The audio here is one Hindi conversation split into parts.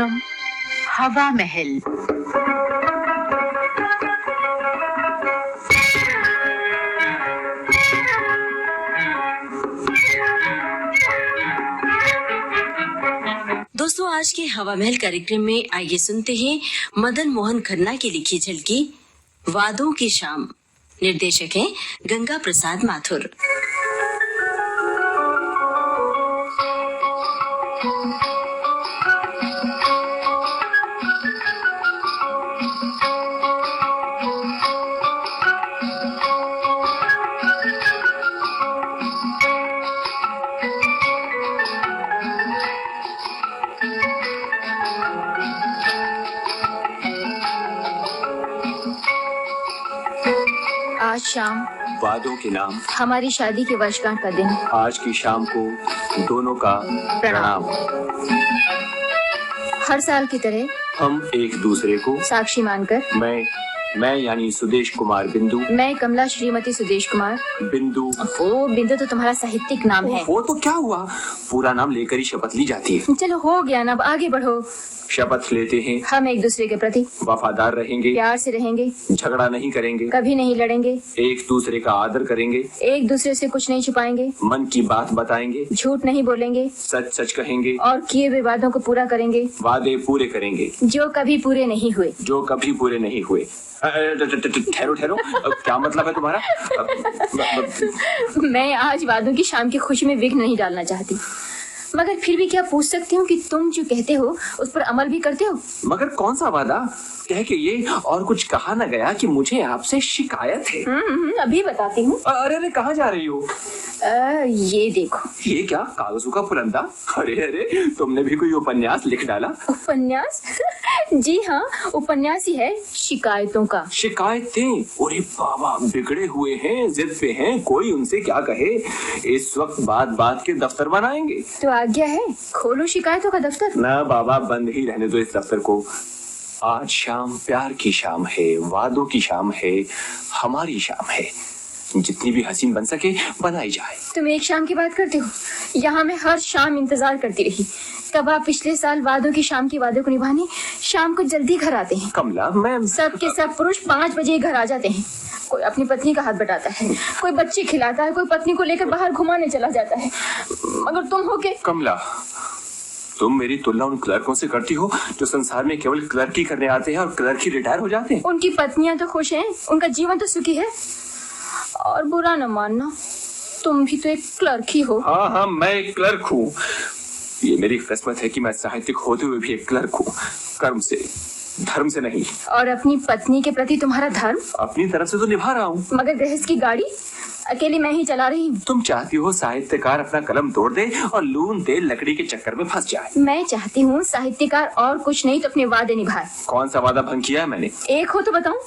कार्यक्रम हवा महल। दोस्तों, आज के हवा महल कार्यक्रम में आइए सुनते हैं मदन मोहन खन्ना की लिखी झलकी वादों की शाम। निर्देशक हैं गंगा प्रसाद माथुर। आज शाम वादों के नाम हमारी शादी की वर्षगांठ का दिन। आज की शाम को दोनों का प्रणाम। हर साल की तरह हम एक दूसरे को साक्षी मानकर मैं यानी सुदेश कुमार बिंदु, मैं कमला श्रीमती सुदेश कुमार बिंदु। ओ बिंदु तो तुम्हारा साहित्यिक नाम है। वो तो क्या हुआ, पूरा नाम लेकर ही शपथ ली जाती है। चलो हो गया ना, अब आगे बढ़ो। शपथ लेते हैं हम एक दूसरे के प्रति वफादार रहेंगे, प्यार से रहेंगे, झगड़ा नहीं करेंगे, कभी नहीं लड़ेंगे, एक दूसरे का आदर करेंगे, एक दूसरे से कुछ नहीं छुपाएंगे, मन की बात बताएंगे, झूठ नहीं बोलेंगे, सच सच कहेंगे और किए हुए वादों को पूरा करेंगे, वादे पूरे करेंगे जो कभी पूरे नहीं हुए। जो कभी पूरे नहीं हुए। ठहरो ठहरो, क्या मतलब है तुम्हारा? मैं आज वादों की शाम की खुशी में विघ्न नहीं डालना चाहती, मगर फिर भी क्या पूछ सकती हूँ कि तुम जो कहते हो उस पर अमल भी करते हो? मगर कौन सा वादा? कह के ये और कुछ कहा न गया कि मुझे आपसे शिकायत है। अभी बताती हूँ। अरे अरे, कहाँ जा रही हो? ये देखो। ये क्या, कागजों का पुलंदा? अरे अरे, तुमने भी कोई उपन्यास लिख डाला? उपन्यास? जी हाँ, उपन्यास ही है, शिकायतों का। शिकायतें? अरे बाबा, बिगड़े हुए हैं, जिद पे हैं, कोई उनसे क्या कहे। इस वक्त बात बात के दफ्तर बनाएंगे। तो आज्ञा है, खोलो शिकायतों का दफ्तर। ना बाबा, बंद ही रहने दो इस दफ्तर को। आज शाम प्यार की शाम है, वादों की शाम है, हमारी शाम है। जितनी भी हसीन बन सके बनाई जाए। तुम एक शाम की बात करते हो, यहाँ मैं हर शाम इंतजार करती रही। कब आप पिछले साल वादों की शाम की वादों को निभाने शाम को जल्दी घर आते हैं। कमला, मैं सब के सब पुरुष 5 बजे घर आ जाते हैं। कोई अपनी पत्नी का हाथ बटाता है, कोई बच्चे खिलाता है, कोई पत्नी को लेकर बाहर घुमाने चला जाता है, मगर तुम हो के। कमला, तुम मेरी तुलना उन क्लर्कों से करती हो जो संसार में केवल क्लर्क ही करने आते हैं और क्लर्क ही रिटायर हो जाते हैं। उनकी पत्नियां तो खुश हैं, उनका जीवन तो सुखी है। और बुरा न मानना, तुम भी तो एक क्लर्क ही हो। हाँ हाँ, मैं एक क्लर्क हूँ। ये मेरी किस्मत है कि मैं साहित्यिक होते हुए भी एक क्लर्क हूँ, कर्म से, धर्म से नहीं। और अपनी पत्नी के प्रति तुम्हारा धर्म? अपनी तरफ से तो निभा रहा हूँ। मगर गृहस्थ की गाड़ी अकेली मैं ही चला रही हूँ। तुम चाहती हो साहित्यकार अपना कलम तोड़ दे और लून तेल लकड़ी के चक्कर में फंस जाए। मैं चाहती हूँ साहित्यकार और कुछ नहीं तो अपने वादे निभाए। कौन सा वादा भंग किया है मैंने? एक हो तो बताऊं।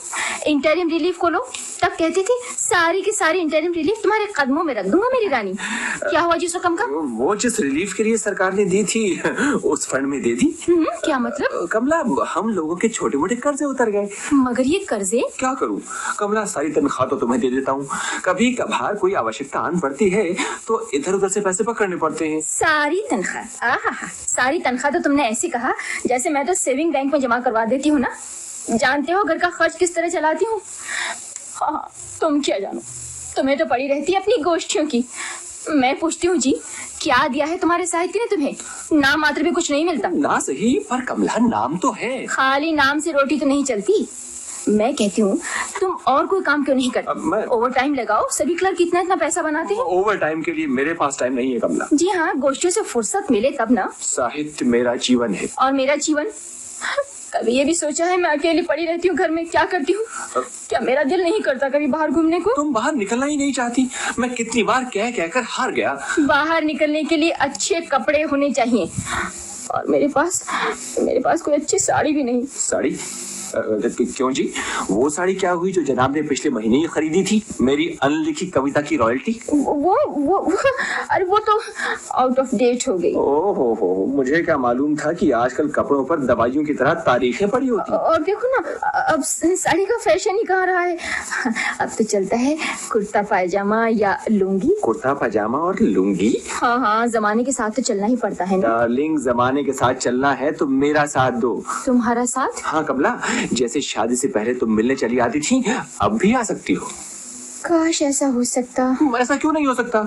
इंटरिम रिलीफ को लो, तब कहती थी सारी की सारी इंटरिम रिलीफ तुम्हारे कदमों में रख दूंगा मेरी रानी। क्या हुआ जिस रकम का? वो जिस रिलीफ के लिए सरकार ने दी थी उस फंड में दे दी। क्या मतलब? कमला, हम लोगों के छोटे मोटे कर्जे उतर गए। मगर ये कर्जे? क्या करूं कमला, सारी तनख्वाह तो तुम्हें दे देता हूँ। कभी कभार कोई आवश्यकता आन पड़ती है तो इधर उधर से पैसे पकड़ने पड़ते हैं। सारी तनख्वाह? आहा, सारी तनख्वाह तो तुमने ऐसे कहा जैसे मैं तो सेविंग बैंक में जमा करवा देती हूँ ना। जानते हो घर का खर्च किस तरह चलाती हूँ। हाँ, तुम क्या जानो, तुम्हें तो पड़ी रहती है अपनी गोष्ठियों की। मैं पूछती हूँ जी, क्या दिया है तुम्हारे साहित्य ने तुम्हें? नाम मात्र भी कुछ नहीं मिलता। ना सही, पर कमला नाम तो है। खाली नाम से रोटी तो नहीं चलती। मैं कहती हूँ तुम और कोई काम क्यों नहीं करते? ओवर टाइम लगाओ, सभी क्लर्क इतना इतना पैसा बनाते हैं। ओवर टाइम के लिए मेरे पास टाइम नहीं है कमला। जी हाँ, गोष्ठियों से फुर्सत मिले तब ना। साहित्य मेरा जीवन है। और मेरा जीवन? कभी ये भी सोचा है मैं अकेली पड़ी रहती हूँ घर में, क्या करती हूँ? क्या मेरा दिल नहीं करता कभी बाहर घूमने को? तुम बाहर निकलना ही नहीं चाहती। मैं कितनी बार कह कहकर हार गया। बाहर निकलने के लिए अच्छे कपड़े होने चाहिए, और मेरे पास कोई अच्छी साड़ी भी नहीं। साड़ी? क्यों जी? वो साड़ी क्या हुई जो जनाब ने पिछले महीने ही खरीदी थी, मेरी अनलिखी कविता की रॉयल्टी? वो अरे वो तो आउट ऑफ डेट हो गई। ओहो, मुझे क्या मालूम था कि आजकल कपड़ों पर दवाइयों की तरह तारीखें पड़ी होती। और देखो ना, अब साड़ी का फैशन ही कहाँ रहा है। अब तो चलता है कुर्ता पायजामा या लुंगी। कुर्ता पजामा और लुंगी? हाँ हाँ, जमाने के साथ तो चलना ही पड़ता है ना। डार्लिंग, जमाने के साथ चलना है तो मेरा साथ दो। तुम्हारा साथ? हाँ कमला, जैसे शादी से पहले तुम मिलने चली आती थी, अब भी आ सकती हो। काश ऐसा हो सकता। ऐसा क्यों नहीं हो सकता?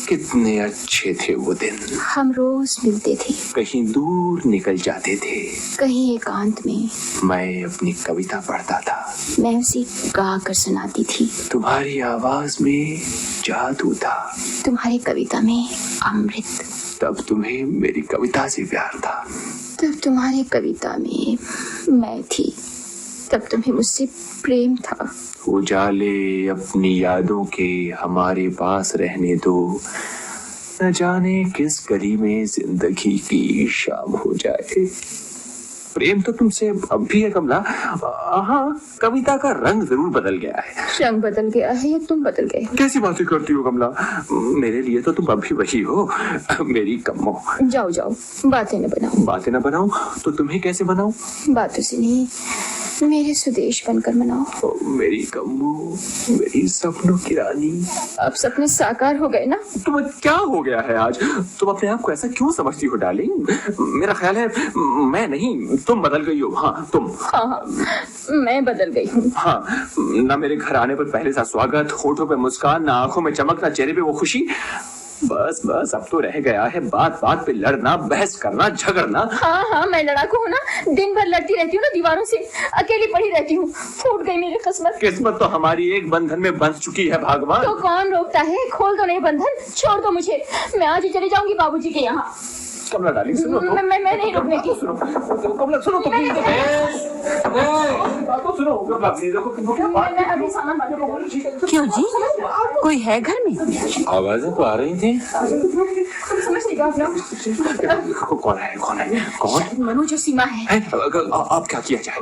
कितने अच्छे थे वो दिन। हम रोज मिलते थे, कहीं दूर निकल जाते थे, कहीं एकांत में। मैं अपनी कविता पढ़ता था, मैं उसे गा कर सुनाती थी। तुम्हारी आवाज में जादू था, तुम्हारी कविता में अमृत। तब तुम्हें मेरी कविता से प्यार था। तब तुम्हारी कविता में मैं थी, तब तुम्हें मुझसे प्रेम था। उजाले अपनी यादों के हमारे पास रहने दो, न जाने किस गली में जिंदगी की शाम हो जाए। प्रेम तो तुमसे अब भी है कमला। हाँ, कविता का रंग जरूर बदल गया है। रंग बदल गया है या तुम बदल गए? कैसी बातें करती हो कमला? मेरे लिए तो तुम अभी वही हो, मेरी कम्मो। जाओ जाओ, बातें न बनाओ। बातें न बनाऊं तो तुम्हें कैसे बनाऊं? बातों से नहीं, मेरे स्वदेश बनकर मनाओ। मेरी कम्मो, मेरी सपनों की रानी। अब सपने साकार हो गए ना? तुम्हें क्या हो गया है आज? तुम अपने आप को ऐसा क्यों समझती हो डार्लिंग? मेरा ख्याल है मैं नहीं, तुम बदल गई हो। हाँ तुम। हाँ, मैं बदल गई हूँ। हाँ, ना मेरे घर आने पर पहले सा स्वागत, होठों पे मुस्कान, ना आंखों में चमक, ना चेहरे पे वो खुशी। बस बस अब तो रह गया है बात बात पे लड़ना, बहस करना, झगड़ना। हाँ हाँ, मैं लड़ाकू हूँ ना, दिन भर लड़ती रहती हूँ ना दीवारों से, अकेली पड़ी रहती हूँ। फूट गई मेरी किस्मत। किस्मत तो हमारी एक बंधन में बंध चुकी है भगवान। तो कौन रोकता है? खोल दो नहीं बंधन, छोड़ दो मुझे, मैं आज ही चली जाऊंगी बाबूजी के यहाँ। कमला डार्लिंग सुनो तो। मैं नहीं रुकने की। सुनो कमला, सुनो तो प्लीज। बात तो सुनो कमला प्लीज। मैं अभी सामान बांध के बोलूं। क्यों जी, कोई है घर में? आवाजें तो आ रही थी। समझ नहीं आप लोग? कौन है? कौन? मनु जो सीमा है। अब क्या किया जाए?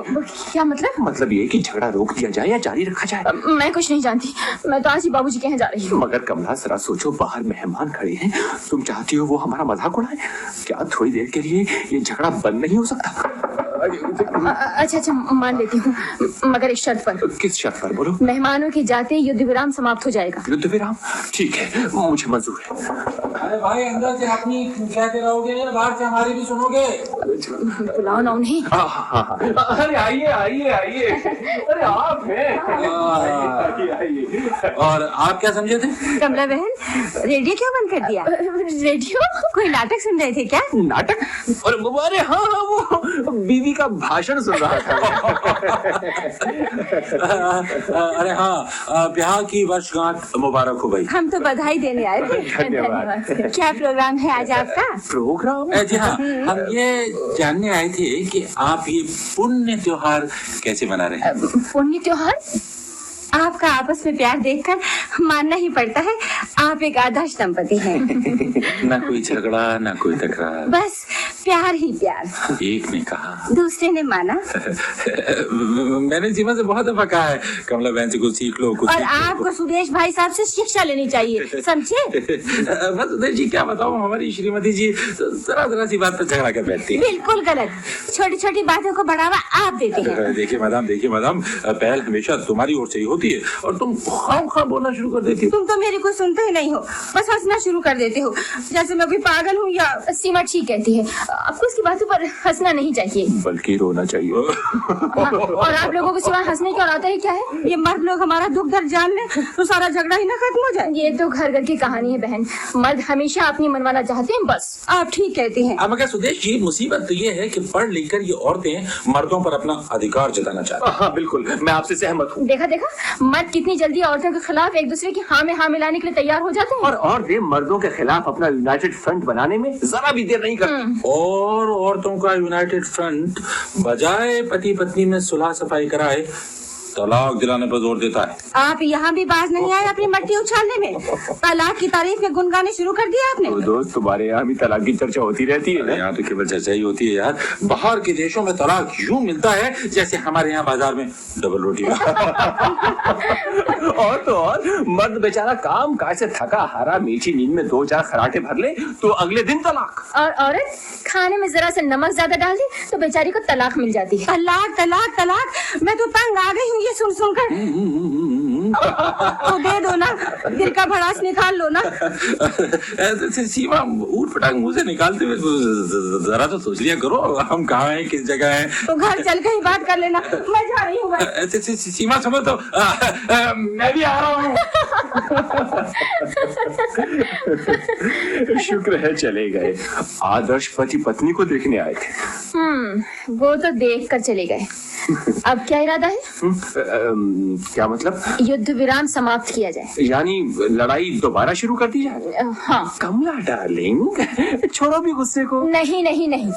क्या मतलब? मतलब ये कि झगड़ा रोक दिया जाए या जारी रखा जाए? मैं कुछ नहीं जानती, मैं तो आज ही बाबूजी के यहाँ जा रही हूँ। मगर कमला जरा सोचो, बाहर मेहमान खड़े हैं, तुम चाहती हो वो हमारा मजाक उड़ाए? क्या थोड़ी देर के लिए ये झगड़ा बंद नहीं हो सकता? अच्छा, मान लेती हूँ, मगर एक शर्त पर। किस शर्त पर? बोलो। मेहमानों के जाते युद्ध विराम समाप्त हो जाएगा। युद्ध विराम? ठीक है, मुझे मंजूर है। अरे भाई, अंदर से अपनी कहते रहोगे, बाहर से हमारी भी सुनोगे। बुलाओ ना उन्हें। हाँ। अरे आइए। अरे आप हैं। आइए। और आप क्या समझे थे? कमला बहन, रेडियो क्यों बंद कर दिया? रेडियो? कोई नाटक सुन रहे थे क्या? नाटक? अरे हाँ, वो बीवी का भाषण सुन रहा था। अरे हाँ, ब्याह की वर्षगांठ मुबारक हो भाई। हम तो बधाई देने आए थे। धन्यवाद। क्या प्रोग्राम है आज आपका? प्रोग्राम? जी हाँ, हम ये जानने आए थे कि आप ये पुण्य त्योहार कैसे मना रहे हैं? पुण्य त्योहार? आपका आपस में प्यार देखकर मानना ही पड़ता है, आप एक आदर्श दंपति हैं। ना कोई झगड़ा, ना कोई तकरार, बस प्यार ही प्यार। एक ने कहा, दूसरे ने माना। मैंने जीवन से बहुत दफा कहा है, कमला बहन से कुछ सीख लो, कुछ और सीख लो। आपको सुरेश भाई साहब से शिक्षा लेनी चाहिए, समझे? बस उदय जी, क्या बताऊं, हमारी श्रीमती जी जरा सी बात पर झगड़ा कर बैठती है। बिल्कुल गलत, छोटी छोटी बातों को बढ़ावा आप देते हैं। देखिए मैडम, पहल हमेशा तुम्हारी ओर से ही होती है और तुम खाम बोलना शुरू कर देती हो। तुम तो मेरी कोई सुनते ही नहीं हो, बस हंसना शुरू कर देते हो, जैसे मैं कोई पागल हूँ या। सीमा ठीक कहती है, आपको उसकी बातों पर हंसना नहीं चाहिए, बल्कि रोना चाहिए। और आप लोगों को सिवाय हंसने के और आता है क्या है? ये मर्द लोग हमारा दुख दर्द जान ले तो सारा झगड़ा ही ना खत्म हो जाए। ये तो घर घर की कहानी है बहन, मर्द हमेशा अपनी मनवाना चाहते हैं बस। आप ठीक कहते हैं। मगर सुदेश जी, मुसीबत तो ये है कि पढ़ लिख कर ये औरतें मर्दों पर अपना अधिकार जताना चाहती हैं। हाँ बिल्कुल, मैं आपसे सहमत हूँ। देखा मर्द कितनी जल्दी औरतों के खिलाफ एक दूसरे की हाँ में हाँ मिलाने के लिए तैयार हो जाते हैं। और औरतें मर्दों के खिलाफ अपना यूनाइटेड फ्रंट बनाने में जरा भी देर नहीं करती। और औरतों का यूनाइटेड फ्रंट बजाय पति पत्नी में सुलह सफाई कराए, तलाक दिलाने पर जोर देता है। आप यहाँ भी बाज नहीं आए अपनी मट्टी उछालने में। तलाक की तारीफ में गुनगाने शुरू कर दिया आपने। तो दोस्त, तुम्हारे यहाँ भी तलाक की चर्चा होती रहती है ना? यहाँ तो केवल चर्चा ही होती है यार। बाहर के देशों में तलाक यूं मिलता है जैसे हमारे यहाँ बाजार में डबल रोटी। और तो और, मर्द बेचारा काम काज से थका हारा मीठी नींद में 2-4 खराटे भर ले तो अगले दिन तलाक। और औरत खाने में जरा से नमक ज्यादा डाल दे तो बेचारी को तलाक मिल जाती है। तलाक तलाक तलाक, मैं तो तंग आ गई हूँ ये सुन सुनकर। तो दे दो ना, दिल का भड़ास निकाल लो ना। सीमा ऊट पटांग मुंह से निकालते हुए जरा तो सोच लिया करो हम कहाँ हैं, किस जगह हैं। तो घर चल के ही बात कर लेना, मैं जा रही हूँ। सीमा समझ तो मैं भी आ रहा हूँ। शुक्र है चले गए। आदर्श पति पत्नी को देखने आए थे। वो तो देख कर चले गए। अब क्या इरादा है? क्या मतलब? युद्ध विराम समाप्त किया जाए, यानी लड़ाई दोबारा शुरू कर दी जाए? हाँ। कमला डार्लिंग, छोड़ो भी गुस्से को। नहीं नहीं नहीं,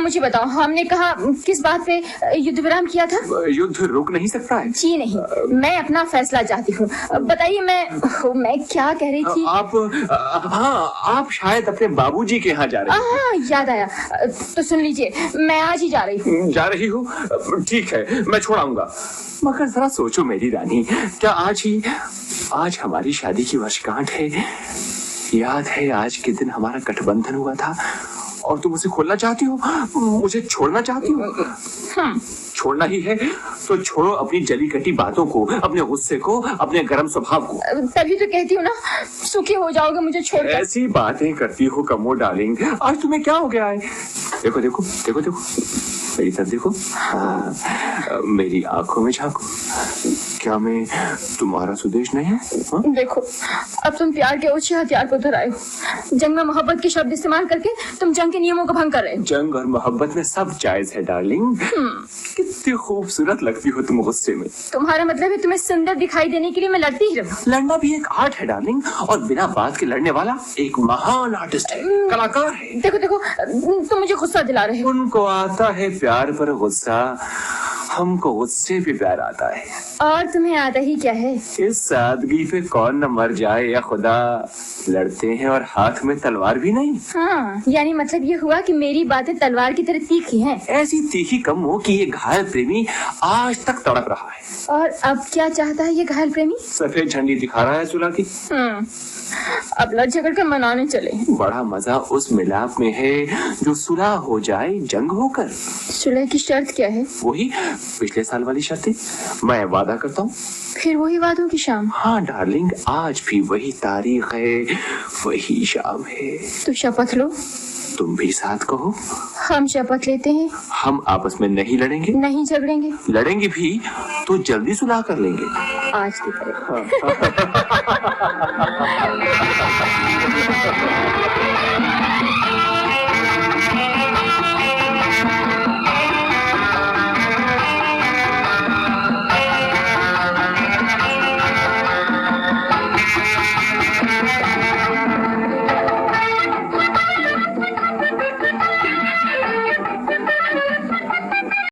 मुझे बताओ, हमने कहा किस बात पे युद्ध विराम किया था? युद्ध रुक नहीं सकता है। जी नहीं, मैं अपना फैसला चाहती हूँ। बताइए, मैं क्या कह रही थी? आप शायद अपने बाबूजी के यहाँ जा रही हैं। हाँ, याद आया। तो सुन लीजिए, मैं आज ही जा रही हूँ। जा रही हूँ? ठीक है, मैं छोड़ाऊंगा। मगर जरा सोचो मेरी रानी, क्या आज हमारी शादी की वर्षगांठ है? याद है आज के दिन हमारा गठबंधन हुआ था और तुम उसे खोलना चाहती हो, मुझे छोड़ना चाहती हो। छोड़ना ही है तो छोड़ो अपनी जली कटी बातों को, अपने गुस्से को, अपने गर्म स्वभाव को। तभी तो कहती हूँ ना, सुखी हो जाओगे मुझे छोड़कर। ऐसी बातें करती हो कमो डार्लिंग, आज तुम्हें क्या हो गया है? देखो देखो देखो देखो, मेरी तरफ देखो। हाँ, मेरी आंखों में झांको। क्या मैं तुम्हारा सुदेश नहीं हूँ? देखो, अब तुम प्यार के ऊंचे हथियार पर उतर आए हो। जंग में मोहब्बत के शब्द इस्तेमाल करके तुम जंग के नियमों को भंग कर रहे हो। जंग और मोहब्बत में सब जायज है डार्लिंग। कितनी खूबसूरत लगती हो तुम गुस्से में। तुम्हारा मतलब है तुम्हें सुंदर दिखाई देने के लिए मैं लड़ती ही रहूं? लड़ना भी एक आर्ट है डार्लिंग, और बिना बात के लड़ने वाला एक महान आर्टिस्ट है, कलाकार है। देखो देखो, तुम मुझे गुस्सा दिला रहे हो। उनको आता है प्यार पर गुस्सा, हमको गुस्से पे प्यार आता है। और तुम्हें आता ही क्या है? इस सादगी पे कौन न मर जाए या खुदा। लड़ते हैं और हाथ में तलवार भी नहीं। हाँ, यानी मतलब ये हुआ कि मेरी बातें तलवार की तरह तीखी हैं। ऐसी तीखी कम हो कि ये घायल प्रेमी आज तक तड़प रहा है। और अब क्या चाहता है ये घायल प्रेमी? सफेद झंडी दिखा रहा है सुलह की। अब लड़ झगड़ कर मनाने चले। बड़ा मजा उस मिलाप में है जो सुलह हो जाए जंग होकर। सुलह की शर्त क्या है? वही पिछले साल वाली शर्तें। मैं वादा करता हूँ। फिर वही वादों की शाम। हाँ डार्लिंग, आज भी वही तारीख है, वही शाम है। तो शपथ लो। तुम भी साथ कहो। हम शपथ लेते हैं, हम आपस में नहीं लड़ेंगे, नहीं झगड़ेंगे, लड़ेंगे भी तो जल्दी सुलह कर लेंगे। आज की तरह।